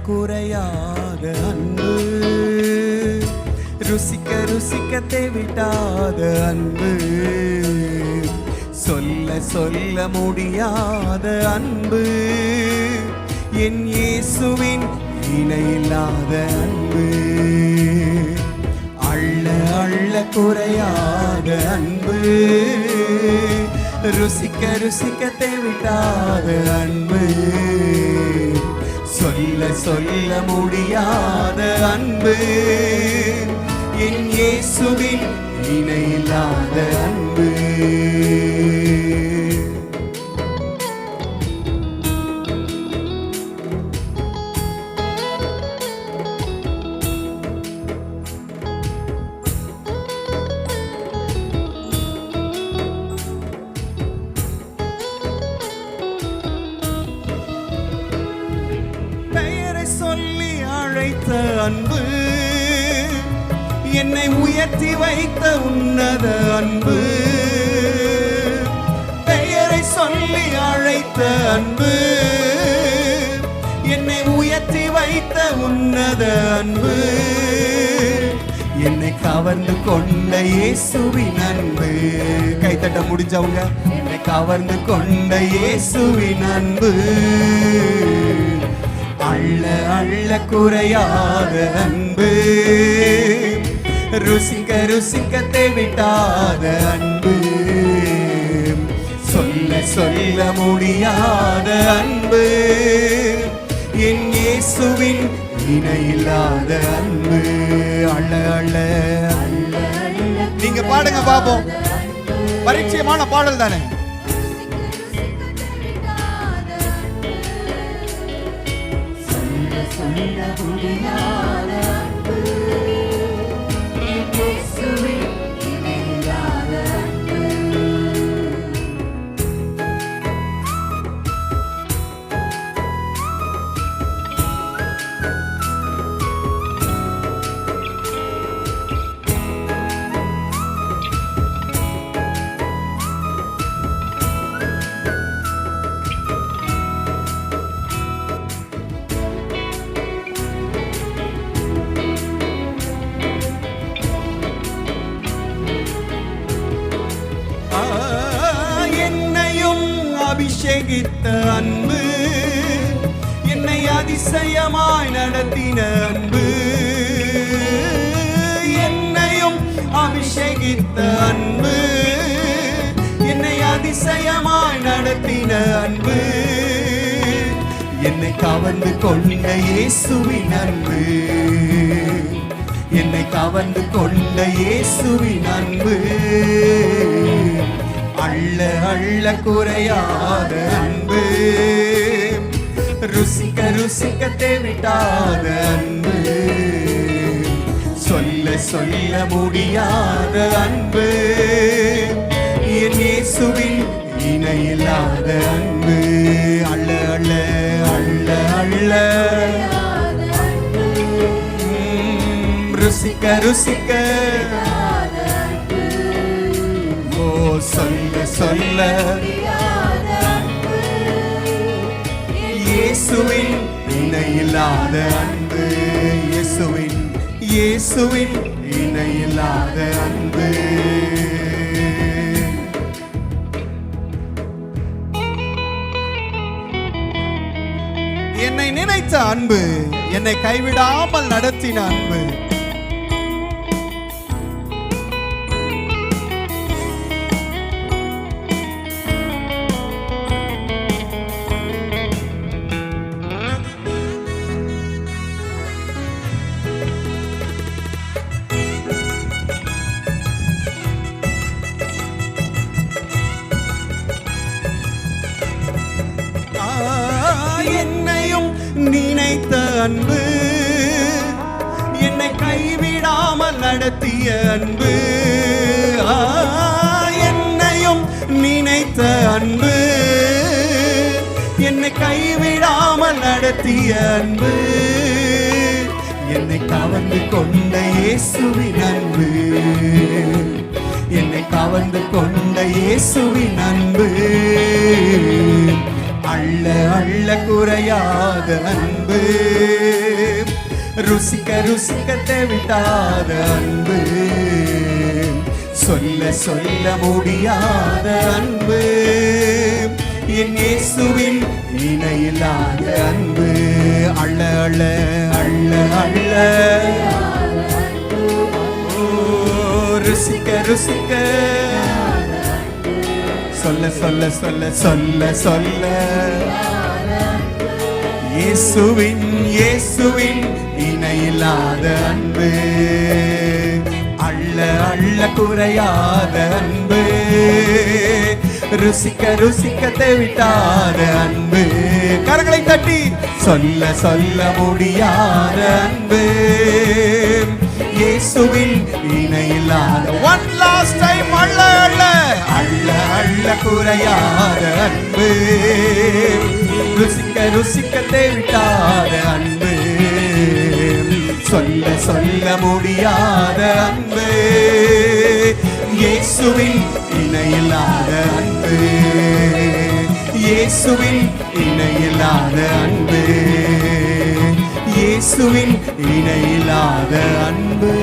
குறையாத அன்பு, ருசிக்க ருசிக்க தேவிட்டாத அன்பு, சொல்ல சொல்ல முடியாத அன்பு, என் இயேசுவின் இணையில்லாத அன்பு, அள்ள அள்ள குறையாத அன்பு, ருசிக்க ருசிக்க தேவிட்டாத அன்பு, சொல்ல சொல்ல முடியாத அன்பு, என் இயேசுவின் இணையில்லாத அன்பு. சொல்லி அழைத்த அன்பு, என்னை உயர்த்தி வைத்த உன்னத அன்பு, பெயரை சொல்லி அழைத்த அன்பு, என்னை உயர்த்தி வைத்த உன்னத அன்பு, என்னை கவர்ந்து கொண்ட இயேசுவின் அன்பு. கைத்தட்ட முடிஞ்சவங்க, என்னை கவர்ந்து கொண்ட இயேசுவின் அன்பு, அள்ள அள்ள குறையாத அன்பு, ருசிக்க ருசிக்க தேவிட்டாத அன்பு, சொல்ல சொல்ல முடியாத அன்பு, என் இயேசுவின் இணையில்லாத அன்பு, அள்ள அள்ள. நீங்க பாடுங்க பாப்போம், பரிச்சயமான பாடல் தானே. அபிஷேகித்த அன்பு, என்னை அதிசயமாய் நடத்தின அன்பு, என்னையும் அபிஷேகித்த அன்பு, என்னை அதிசயமாய் நடத்தின அன்பு, என்னை கவர்ந்து கொண்ட இயேசுவின் அன்பு, என்னை கவர்ந்து கொண்ட இயேசுவின் அன்பு, அள்ள அள்ள குறையாத அன்பு, ருசிக்க ருசிக்க தேவிட்டாத அன்பு, சொல்ல சொல்ல முடியாத அன்பு, என் இயேசுவின் இணையில்லாத அன்பு, அள்ள அள்ள அள்ள அள்ள, ருசிக்க ருசிக்க, சொல்ல சொல்ல இயேசுவின் இணையில்லாத அன்பு, இயேசுவின் இயேசுவின் இணையில்லாத அன்பு. என்னை நினைத்த அன்பு, என்னை கைவிடாமல் நடத்தின அன்பு, என்னையும் நினைத்த அன்பு, என்னை கைவிடாமல் நடத்திய அன்பு, என்னையும் நினைத்த அன்பு, என்னை கைவிடாமல் நடத்திய அன்பு, என்னை கவர்ந்து கொண்ட இயேசுவின் அன்பு, என்னை கவர்ந்து கொண்ட இயேசுவின் அன்பு, அள்ள அள்ள குறையாத அன்பு, ருசிக்க ருசிக்க தேவிட்டாத அன்பு, சொல்ல சொல்ல முடியாத அன்பு, என் இயேசுவின் இணையில்லாத அன்பு. அள்ள அள்ள அள்ள அள்ள, ஓ ருசிக்க ருசிக்க, சொல்ல சொல்ல சொல்ல சொல்ல சொல்ல, இயேசுவின் இயேசுவின் இணையில்லாத அன்பு, அள்ள அள்ள குறையாத அன்பு, ருசிக்க ருசிக்க தேவிட்டாத அன்பு. கரங்களை தட்டி சொல்ல சொல்ல முடியாத அன்பு, இயேசுவின் இணையில்லாத. ஒன் லாஸ்ட் டைம், அள்ள அள்ள அள்ள அள்ள குறையாத அன்பு, ருசிக்க ருசிக்க தேவிட்டாத அன்பு, சொல்ல சொல்ல முடியாத அன்பு, இயேசுவின் இணையில்லாத அன்பு, இயேசுவின் இணையில்லாத அன்பு, இயேசுவின் இணையில்லாத அன்பு.